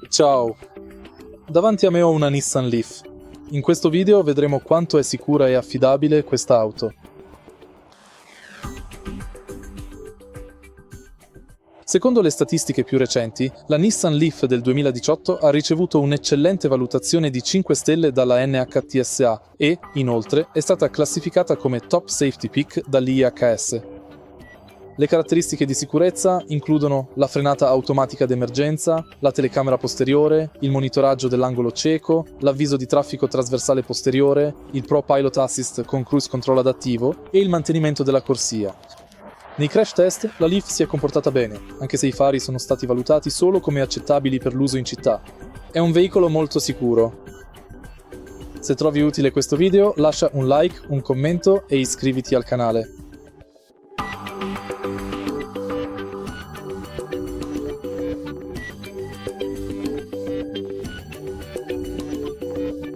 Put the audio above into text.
Ciao, davanti a me ho una Nissan Leaf. In questo video vedremo quanto è sicura e affidabile questa auto. Secondo le statistiche più recenti, la Nissan Leaf del 2018 ha ricevuto un'eccellente valutazione di 5 stelle dalla NHTSA e, inoltre, è stata classificata come Top Safety Pick dall'IIHS. Le caratteristiche di sicurezza includono la frenata automatica d'emergenza, la telecamera posteriore, il monitoraggio dell'angolo cieco, l'avviso di traffico trasversale posteriore, il Pro Pilot Assist con cruise control adattivo e il mantenimento della corsia. Nei crash test la Leaf si è comportata bene, anche se i fari sono stati valutati solo come accettabili per l'uso in città. È un veicolo molto sicuro. Se trovi utile questo video, lascia un like, un commento e iscriviti al canale.